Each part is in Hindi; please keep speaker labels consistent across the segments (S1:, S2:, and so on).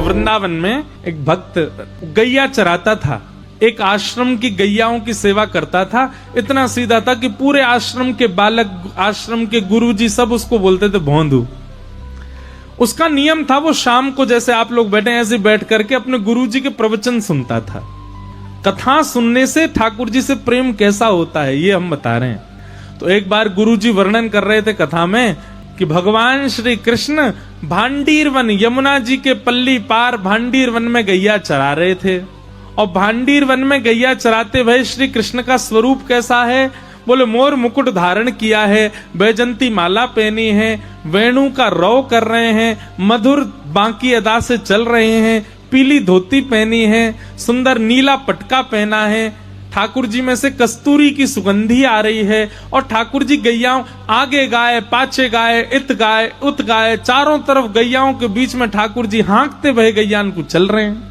S1: वृंदावन में एक भक्त गैया चराता था, एक आश्रम की गैयाओं की सेवा करता था। इतना सीधा था कि पूरे आश्रम के बालक, आश्रम के गुरुजी सब उसको बोलते थे भोंदू। उसका नियम था, वो शाम को जैसे आप लोग बैठे ऐसे बैठ करके अपने गुरुजी के प्रवचन सुनता था। कथा सुनने से ठाकुर जी से प्रेम कैसा होता है ये हम बता रहे हैं। तो एक बार गुरुजी वर्णन कर रहे थे कथा में कि भगवान श्री कृष्ण भांडीर वन, यमुना जी के पल्ली पार भांडीर वन में गैया चरा रहे थे। और भांडीर वन में गैया चराते हुए श्री कृष्ण का स्वरूप कैसा है? बोले मोर मुकुट धारण किया है, बैजंती माला पहनी है, वेणु का रौ कर रहे हैं, मधुर बांकी अदा से चल रहे हैं, पीली धोती पहनी है, सुंदर नीला पटका पहना है, ठाकुर जी में से कस्तूरी की सुगंधी आ रही है। और ठाकुर जी गैयाओं आगे गाय, पाछे गाय, इत गाय, उत गाय, चारों तरफ गैयाओं के बीच में ठाकुर जी हाँकते हुए गैयान को चल रहे हैं।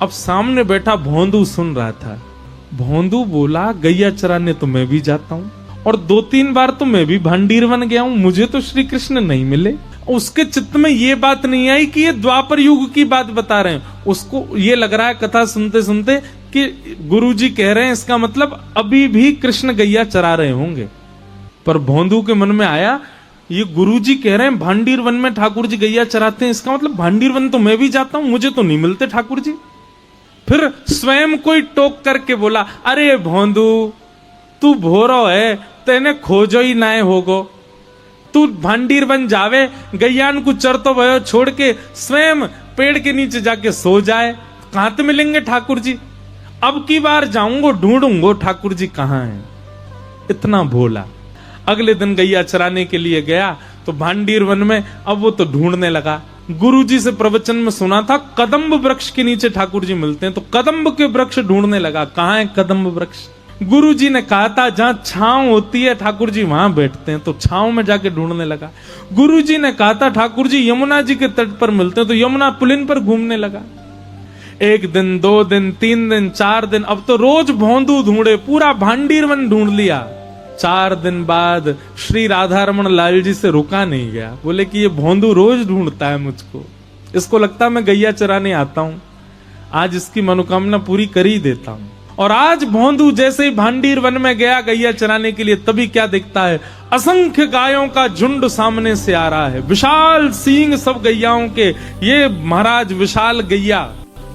S1: अब सामने बैठा भोंदू सुन रहा था। भोंदू बोला गैया चराने तो मैं भी जाता हूँ, और 2-3 बार तो मैं भी भांडीर बन गया हूँ, मुझे तो श्री कृष्ण नहीं मिले। उसके चित्त में ये बात नहीं आई कि ये द्वापर युग की बात बता रहे हैं। उसको ये लग रहा है कथा सुनते सुनते कि गुरुजी कह रहे हैं, इसका मतलब अभी भी कृष्ण गैया चरा रहे होंगे। पर भोंदू के मन में आया, ये गुरुजी कह रहे हैं भांडीर वन में ठाकुर जी गैया चराते हैं, इसका मतलब भांडीर वन तो मैं भी जाता हूं, मुझे तो नहीं मिलते ठाकुर जी। फिर स्वयं कोई टोक करके बोला, अरे भोंदू तू भोरो है, तेने खोजो ही ना होगो, तू भांडीर बन जावे, गैयान को चरतो भयो छोड़ के स्वयं पेड़ के नीचे जाके सो जाए, कहां तो मिलेंगे ठाकुर जी। अब की बार जाऊंगो ढूंढूंगो ठाकुर जी कहां हैं। इतना भोला। अगले दिन गैया चराने के लिए गया तो भांडीर वन में अब वो तो ढूंढने लगा। गुरुजी से प्रवचन में सुना था कदम्ब वृक्ष के नीचे ठाकुर जी मिलते हैं, तो कदम्ब के वृक्ष ढूंढने लगा, कहां है कदम्ब वृक्ष। गुरुजी ने कहा था जहां छांव होती है ठाकुर जी वहां बैठते हैं, तो छांव में जाके ढूंढने लगा। गुरुजी ने कहा था ठाकुर जी यमुना जी के तट पर मिलते हैं, तो यमुना पुलिन पर घूमने लगा। 1 दिन 2 दिन 3 दिन 4 दिन, अब तो रोज भोंदू ढूंढे, पूरा भांडीर वन ढूंढ लिया। 4 दिन बाद श्री राधा रमन लाल जी से रुका नहीं गया, बोले कि ये भोंदू रोज ढूंढता है मुझको, इसको लगता है मैं गैया चराने आता हूं, आज इसकी मनोकामना पूरी कर ही देता हूं। और आज भोंदू जैसे ही भांडीर वन में गया गैया चराने के लिए, तभी क्या दिखता है, असंख्य गायों का झुंड सामने से आ रहा है, विशाल सींग सब गैयाओं के, ये महाराज विशाल गैया।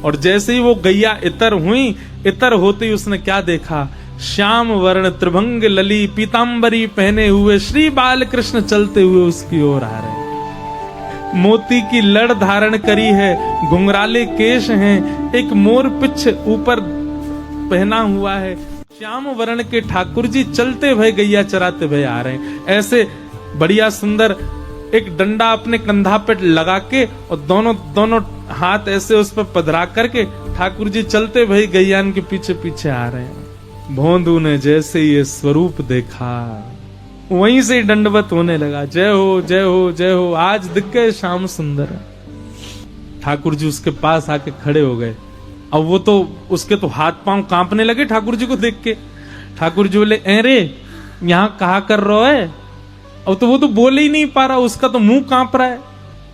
S1: और जैसे ही वो गैया इतर हुई, इतर होते ही उसने क्या देखा, श्याम वर्ण त्रिभंग लली पीतांबरी पहने हुए श्री बाल कृष्ण चलते हुए उसकी ओर आ रहे हैं। मोती की लड़ धारण करी है, घुंघराले केश हैं, एक मोर पिछ ऊपर पहना हुआ है। श्याम वर्ण के ठाकुर जी चलते हुए गैया चराते हुए आ रहे हैं। ऐसे बढ़िया सुंदर एक डंडा अपने कंधा पे लगा के और दोनों हाथ ऐसे उस पर पधरा करके ठाकुर जी चलते हुए गैयान के पीछे पीछे आ रहे हैं। भोंदू ने जैसे ये स्वरूप देखा वहीं से दंडवत होने लगा, जय हो जय हो जय हो, आज दिख गए श्याम सुंदर। ठाकुर जी उसके पास आके खड़े हो गए। अब वो तो उसके तो हाथ पांव कांपने लगे ठाकुर जी को देख के। ठाकुर जी बोले, अरे यहाँ कहा कर रहा है। अब तो वो तो बोले ही नहीं पा रहा, उसका तो मुंह कांप रहा है।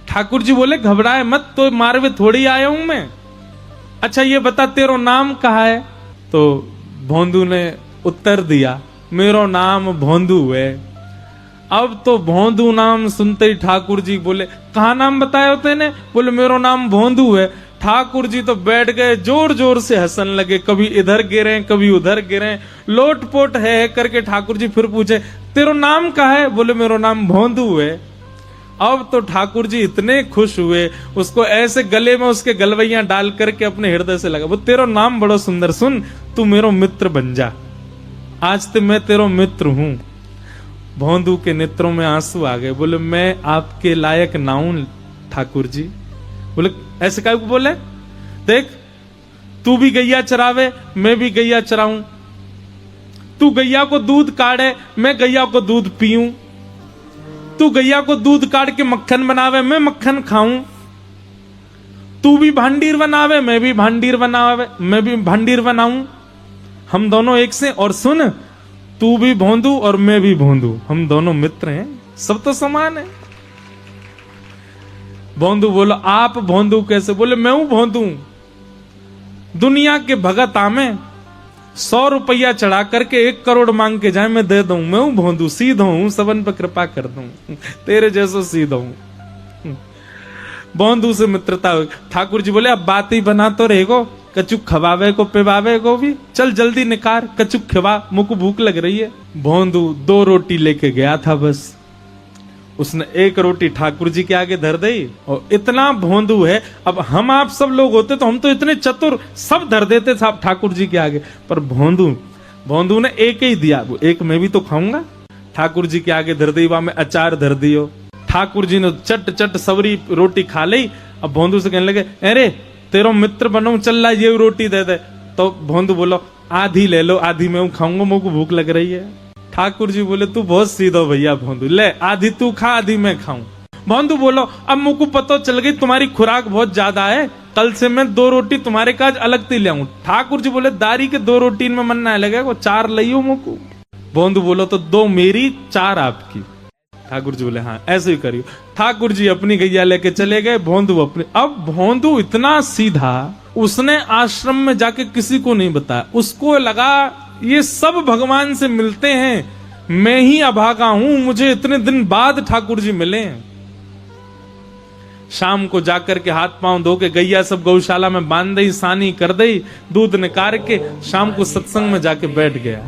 S1: ठाकुर जी बोले, घबराए मत, तो मारवे थोड़ी आया हूं मैं। अच्छा ये बता तेरा नाम कहा है? तो भोंदू ने उत्तर दिया, मेरो नाम भोंदू है। अब तो भोंदू नाम सुनते ही ठाकुर जी बोले, कहा नाम बताया तेने? बोले मेरो नाम भोंदू है। ठाकुर जी तो बैठ गए, जोर जोर से हंसन लगे, कभी इधर गिरे कभी उधर गिरे, लोटपोट है करके। ठाकुर जी फिर पूछे, तेरा नाम क्या है? बोले मेरो नाम भोंदू है। अब तो ठाकुर जी इतने खुश हुए, उसको ऐसे गले में उसके गलवैया डाल करके अपने हृदय से लगा, वो तेरा नाम बड़ा सुंदर, सुन तू मेरो मित्र बन जा, आज तो मैं तेरा मित्र हूं। भोंदू के नेत्रों में आंसू आ गए, बोले मैं आपके लायक ना हूं ठाकुर जी। बोले ऐसे क्या बोले, देख तू भी गैया चरावे मैं भी गैया चराऊं, तू गैया को दूध काढ़े मैं गैया को दूध पीऊं, तू गैया को दूध काट के मक्खन बनावे मैं मक्खन खाऊं, तू भी भांडीर बनावे मैं भी भांडीर बनाऊं, हम दोनों एक से। और सुन, तू भी भोंदू और मैं भी भोंदू, हम दोनों मित्र हैं, सब तो समान है। भोंदू बोलो आप भोंदू कैसे? बोले मैं हूं भोंदू, दुनिया के भगत आमे 100 रुपया चढ़ा करके 1 करोड़ मांग के जाए मैं दे दूं। मैं हूं भोंदू, सीधा हूं, सबन पर कृपा कर दूं, तेरे जैसो सीधा हूं। भोंदू से मित्रता हुई। ठाकुर जी बोले अब बात ही बना तो रहेगो, कचुक खवावे को पिवावे को भी, चल जल्दी निकार, कचुक खवा, मुझको भूख लग रही है। भोंदू 2 रोटी लेके गया था बस, उसने 1 रोटी ठाकुर जी के आगे धर दी। और इतना भोंदू है, अब हम आप सब लोग होते तो हम तो इतने चतुर सब धर देते साहब ठाकुर जी के आगे, पर भोंदू ने 1 ही दिया, वो 1 मैं भी तो खाऊंगा। ठाकुर जी के आगे धर दी, वहां में अचार धर दियो। ठाकुर जी ने चट चट सवरी रोटी खा ली। अब भोंदू से कहने लगे अरे तेरो मित्र बनो, चल ला ये रोटी दे दे। तो भोंदू बोलो आधी ले लो, आधी मैं खाऊंगा, मुझको भूख लग रही है। ठाकुर जी बोले तू बहुत सीधा भैया भोंदू, ले आधी तू खा, आधी मैं खाऊं। भोंदू बोलो अब मुझको पता चल गई तुम्हारी खुराक बहुत ज्यादा है, कल से मैं 2 रोटी तुम्हारे काज अलग से ले आऊं। ठाकुर जी बोले दारी के 2 रोटी में मन ना लगे, वो 4 लियो मुझको। भोंदू बोलो तो 2 मेरी 4 आपकी। ठाकुर जी बोले हाँ ऐसे ही करियो। ठाकुर जी अपनी गैया लेके चले गए, भोंदू अपनी। अब भोंदू इतना सीधा, उसने आश्रम में जाके किसी को नहीं बताया। उसको लगा ये सब भगवान से मिलते हैं, मैं ही अभागा हूं, मुझे इतने दिन बाद ठाकुर जी मिले हैं। शाम को जाकर के हाथ पांव धो के गैया सब गौशाला में बांध दी, सानी कर दी, दूध निकाल के शाम को सत्संग में जाके बैठ गया,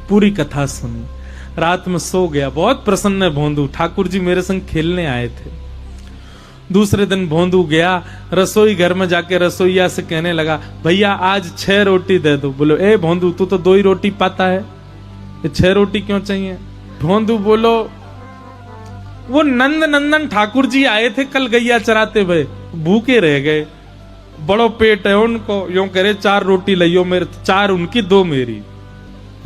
S1: पूरी कथा सुनी, रात में सो गया। बहुत प्रसन्न है भोंदू, ठाकुर जी मेरे संग खेलने आए थे। दूसरे दिन भोंदू गया रसोई घर में, जाके रसोईया से कहने लगा भैया आज 6 रोटी दे दो। बोलो ए भोंदू तू तो 2 ही रोटी पाता है, ये 6 रोटी क्यों चाहिए? भोंदू बोलो वो नंद नंदन ठाकुर जी आए थे कल गैया चराते हुए, भूखे रह गए, बड़ो पेट है उनको, यूं करे 4 रोटी लियो, मेरे 4 उनकी 2 मेरी।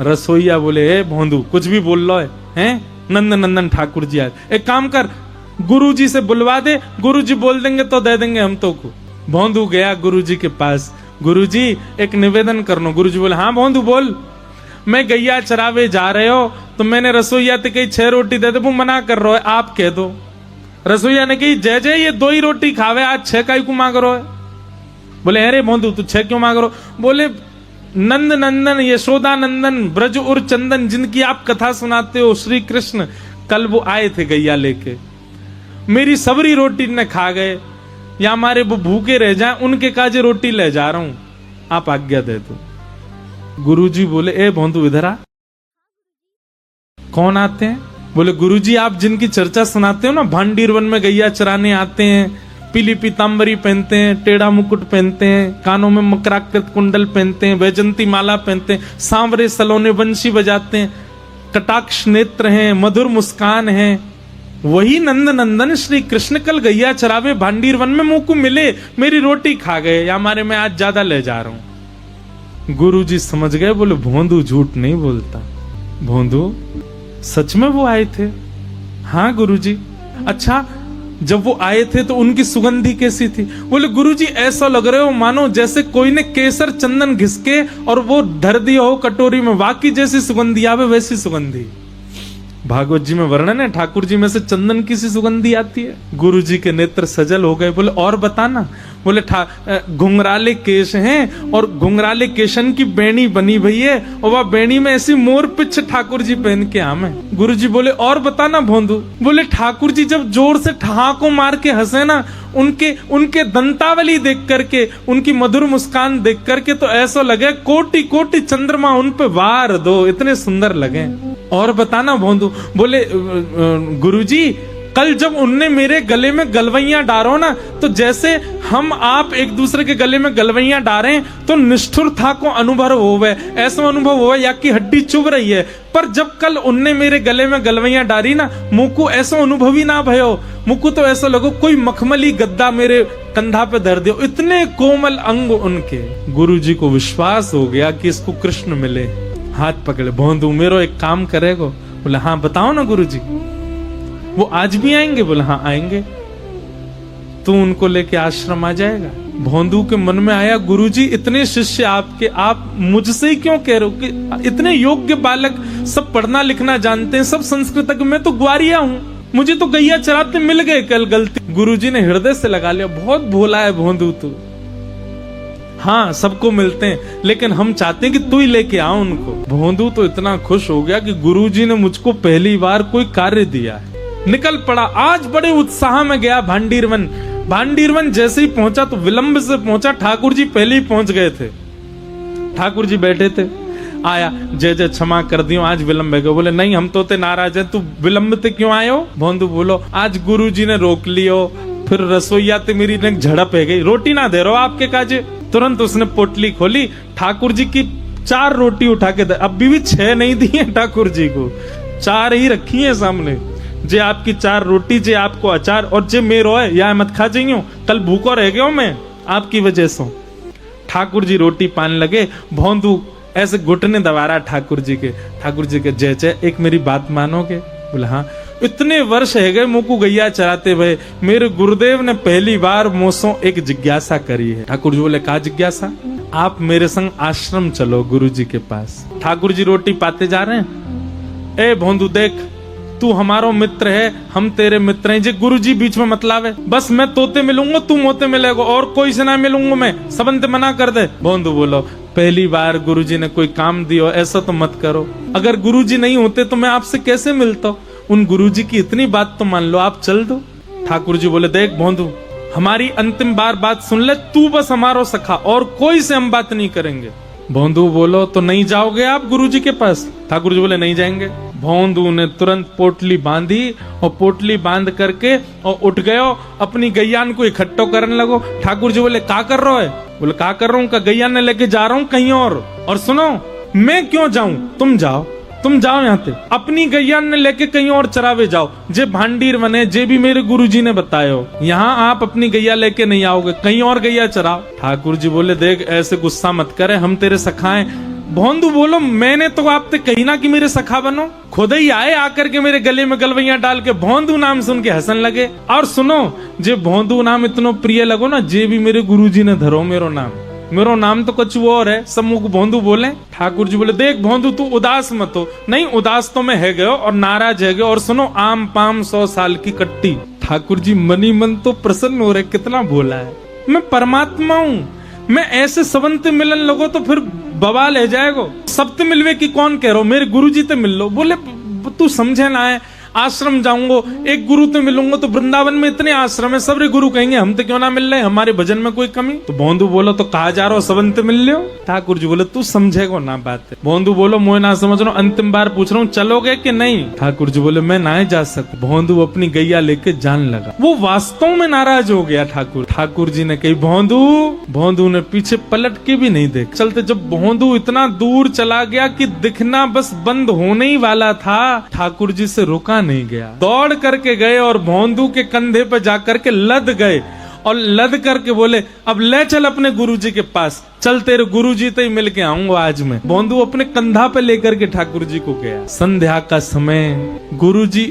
S1: रसोईया बोले ए भोंदू कुछ भी बोल लो है, नंद नंदन ठाकुर जी आए, एक काम कर गुरुजी से बुलवा दे, गुरुजी बोल देंगे तो दे देंगे हम तो को। भोंदू गया गुरुजी के पास, गुरुजी एक निवेदन करनो। गुरुजी बोले हाँ भोंदू बोल। मैं गैया चरावे जा रहे हो तो मैंने रसोईया से कही 6 रोटी दे दे, वो मना कर रहा है, आप कह दो। रसोईया ने कही जय जय ये 2 ही रोटी खावे, आज 6 का ही को मांग रहे हो। बोले अरे भोंदू तू 6 क्यों मांग रहे हो? बोले नंद नंदन यशोदा नंदन ब्रज और चंदन जिनकी आप कथा सुनाते हो श्री कृष्ण, कल वो आए थे गैया लेके, मेरी सबरी रोटी न खा गए, या हमारे वो भूखे रह जाएं, उनके काजे रोटी ले जा रहा हूं, आप आज्ञा दे दो। गुरुजी बोले ए भोंदू इधर आ। कौन आते हैं? बोले गुरुजी आप जिनकी चर्चा सुनाते हो ना, भांडीर वन में गैया चराने आते हैं, पीली पीतांबरी पहनते हैं, टेढ़ा मुकुट पहनते हैं, कानों में मकराकृत कुंडल पहनते हैं, वैजंती माला पहनते हैं, सांवरे सलोने बंशी बजाते हैं, कटाक्ष नेत्र हैं, मधुर मुस्कान है, वही नंद नंदन श्री कृष्ण कल गैया चरावे भांडीर वन में मुंह को मिले, मेरी रोटी खा गए, या हमारे मैं आज ज्यादा ले जा रहा हूं। गुरुजी समझ गए, बोले भोंदू झूठ नहीं बोलता, भोंदू सच में वो आए थे। हाँ गुरुजी। अच्छा जब वो आए थे तो उनकी सुगंधी कैसी थी? बोले गुरुजी ऐसा लग रहे हो मानो जैसे कोई ने केसर चंदन घिसके और वो धर दिया हो कटोरी में, वाकई जैसी सुगंधी आवे वैसी सुगंधी। भागवत जी में वर्णन है ठाकुर जी में से चंदन की सी सुगंधी आती है। गुरु जी के नेत्र सजल हो गए, बोले और बताना। बोले घुंघराले केश हैं और घुंघराले केशन की बेणी बनी भई है, और वह बेणी में ऐसी मोर पिछ ठाकुर जी पहन के आमे। गुरु जी बोले और बताना भोंदू। बोले ठाकुर जी जब जोर से ठहाको मार के हंसे ना, उनके दंतावली देख करके, उनकी मधुर मुस्कान देख करके तो ऐसा लगे कोटि कोटि चंद्रमा उन पे वार दो, इतने सुंदर लगे। और बताना भोंदू। बोले गुरुजी कल जब उनने मेरे गले में गलवैया डारो ना, तो जैसे हम आप एक दूसरे के गले में गलवैया डारें तो निष्ठुर था को अनुभव होवे, ऐसा अनुभव होवे या कि हड्डी चुभ रही है। पर जब कल उनने मेरे गले में गलवैया डारी ना, मुझको ऐसा अनुभव ही ना भयो, मुझको तो ऐसा लगो कोई मखमली गद्दा मेरे कंधा पे धर दियो, इतने कोमल अंग उनके। गुरुजी को विश्वास हो गया कि इसको कृष्ण मिले। हाथ पकड़े, भोंदू मेरो एक काम करेगो? बोले हाँ बताओ ना गुरुजी। वो आज भी आएंगे? बोले हाँ आएंगे। तू उनको लेके आश्रम आ जाएगा? भोंदू के मन में आया गुरुजी इतने शिष्य आपके, आप मुझसे ही क्यों कह रहे हो कि इतने योग्य बालक, सब पढ़ना लिखना जानते हैं, सब संस्कृतज्ञ, मैं तो ग्वारिया हूं, मुझे तो गैया चराते मिल गए कल गलती। गुरुजी ने हृदय से लगा लिया, बहुत भोला है भोंदू तू। हाँ सबको मिलते हैं, लेकिन हम चाहते हैं कि तू ही लेके आ उनको। भोंदू तो इतना खुश हो गया कि गुरुजी ने मुझको पहली बार कोई कार्य दिया है। निकल पड़ा, आज बड़े उत्साह में गया भांडीरवन। भांडीरवन जैसे ही पहुंचा तो विलंब से पहुंचा, ठाकुर जी पहले ही पहुंच गए थे। ठाकुर जी बैठे थे, आया, जय जय क्षमा कर दियो, आज विलंब है। बोले नहीं हम तो ते नाराज है, तू विलंब ते क्यों आयो? भोंदू बोलो आज गुरुजी ने रोक लियो, फिर रसोईया ते मेरी ने झड़प है गई, रोटी ना दे रहो आपके काजे। तुरंत उसने पोटली खोली, ठाकुर जी की 4 रोटी उठा के दे, अब भी 6 नहीं दी है ठाकुर जी को, 4 ही रखी है सामने। जे आपकी 4 रोटी, जे आपको अचार, और जे मेरो है या मत खा जाइयो, कल भूखो रह गयो मैं आपकी वजह से। ठाकुर जी रोटी पान लगे, भोंदू ऐसे घुटने दबा रहा ठाकुर जी के। ठाकुर जी के जय जय, एक मेरी बात मानोगे? बोला हाँ। इतने वर्ष है गए मुझको गैया चराते हुए, मेरे गुरुदेव ने पहली बार मुझसे एक जिज्ञासा करी है। ठाकुर जी बोले का जिज्ञासा? आप मेरे संग आश्रम चलो गुरु जी के पास। ठाकुर जी रोटी पाते जा रहे हैं, ए भोंदू देख तू हमारो मित्र है, हम तेरे मित्र हैं, जे गुरु जी बीच में मत लावे, बस मैं तोते मिलूंगा तू मोते मिलेगा, और कोई से ना मिलूंगा मैं, सबंत मना कर दे। भोंदू बोलो पहली बार गुरुजी ने कोई काम दियो, ऐसा तो मत करो, अगर गुरुजी नहीं होते तो मैं आपसे कैसे मिलता? उन गुरुजी की इतनी बात तो मान लो, आप चल दो। ठाकुर जी बोले देख भोंदू हमारी अंतिम बार बात सुन ले, तू बस हमारो सखा, और कोई से हम बात नहीं करेंगे। भोंदू बोलो तो नहीं जाओगे आप गुरुजी के पास? ठाकुर जी बोले नहीं जाएंगे। भोंदू ने तुरंत पोटली बांधी, और पोटली बांध करके और उठ गयो, अपनी गैयान को इकट्ठो करने लगो। ठाकुर जी बोले का कर रहे हो? बोले का कर रहा हूँ, का गैया ने लेके जा रहा हूँ कहीं और सुनो मैं क्यों जाऊं, तुम जाओ यहाँ से, अपनी गैया ने लेके कहीं और चरावे जाओ, जे भांडीर बने, जे भी मेरे गुरुजी ने बतायो, यहाँ आप अपनी गैया लेके नहीं आओगे, कहीं और गैया चराओ। ठाकुर जी बोले देख ऐसे गुस्सा मत करे, हम तेरे सखाएं। भोंदू बोलो मैंने तो आपसे कही ना कि मेरे सखा बनो, खुद ही आए आकर के मेरे गले में गलवैया डाल के भोंदू नाम सुन के हंसन लगे। और सुनो जे भोंदू नाम इतना प्रिय लगो ना, जे भी मेरे गुरुजी ने धरो मेरो नाम तो कुछ और है, सब मुख भोंदू बोले। ठाकुर जी बोले देख भोंदू तू उदास मत हो। नहीं उदास तो मैं है गयो और नाराज है गयो, और सुनो आम पाम 100 साल की कट्टी। ठाकुर जी मनी मन तो प्रसन्न हो रहे, कितना भोला है, मैं परमात्मा हूँ, मैं ऐसे सबंत मिलन लगो तो फिर बवाल है जाएगो, सबते मिलवे की कौन कह रहा हो, मेरे गुरुजी ते मिल लो। बोले तू समझे ना है, आश्रम जाऊंगो एक गुरु तो मिलूंगा, तो वृंदावन में इतने आश्रम है, सबरे गुरु कहेंगे हम तो क्यों ना मिल रहे, हमारे भजन में कोई कमी? तो भोंदू बोलो तो कहा जा रहा हो सबंत मिल लियो। ठाकुर जी बोले तू समझेगो ना बात है। भोंदू बोलो मोह ना समझ रहा हूँ, अंतिम बार पूछ रहा हूँ चलोगे कि नहीं? ठाकुर जी बोले मैं ना जा सकता। भोंदू अपनी गैया लेके जान लगा, वो वास्तव में नाराज हो गया। ठाकुर जी ने कही भोंदू ने पीछे पलट के भी नहीं देख चलते। जब भोंदू इतना दूर चला गया कि दिखना बस बंद होने ही वाला था, ठाकुर जी से रुका नहीं गया, दौड़ करके गए और भोंदू के कंधे पे जाकर के लद गए, और लद करके बोले अब ले चल अपने गुरुजी के पास, चल तेरे गुरुजी से ही मिल के आऊंगा आज मैं। भोंदू अपने कंधा पे लेकर के ठाकुर जी को गया। संध्या का समय, गुरुजी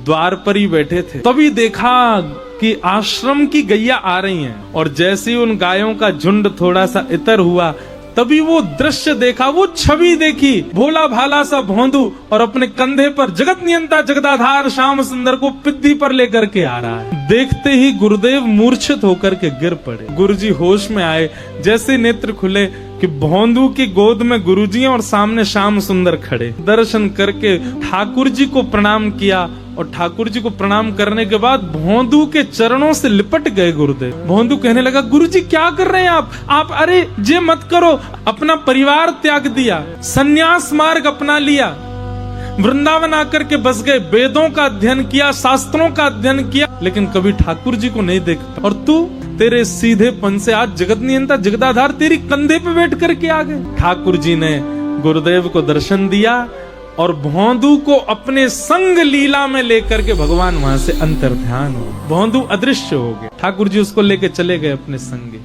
S1: द्वार पर ही बैठे थे, तभी देखा कि आश्रम की गैया आ रही हैं, और जैसे ही उन गायों का झुंड थोड़ा सा इतर हुआ, तभी वो दृश्य देखा, वो छवि देखी, भोला भाला सा भोंदू और अपने कंधे पर जगत नियंता जगदाधार श्याम सुंदर को पिद्दी पर लेकर के आ रहा है। देखते ही गुरुदेव मूर्छित होकर के गिर पड़े। गुरुजी होश में आए, जैसे नेत्र खुले कि भोंदू की गोद में गुरुजी और सामने श्याम सुंदर खड़े। दर्शन करके ठाकुर जी को प्रणाम किया, और ठाकुर जी को प्रणाम करने के बाद भोंदू के चरणों से लिपट गए गुरुदेव। भोंदू कहने लगा गुरुजी क्या कर रहे हैं आप अरे जे मत करो, अपना परिवार त्याग दिया, सन्यास मार्ग अपना लिया, वृंदावन आकर के बस गए, वेदों का अध्ययन किया, शास्त्रों का अध्ययन किया, लेकिन कभी ठाकुर जी को नहीं देखा, और तू तेरे सीधेपन से आज जगत नियंता जगदाधार तेरी कंधे पे बैठ करके आ गए। ठाकुर जी ने गुरुदेव को दर्शन दिया और भोंदू को अपने संग लीला में लेकर के भगवान वहां से अंतर्ध्यान हो, भोंदू अदृश्य हो गए। ठाकुर जी उसको लेके चले गए अपने संग।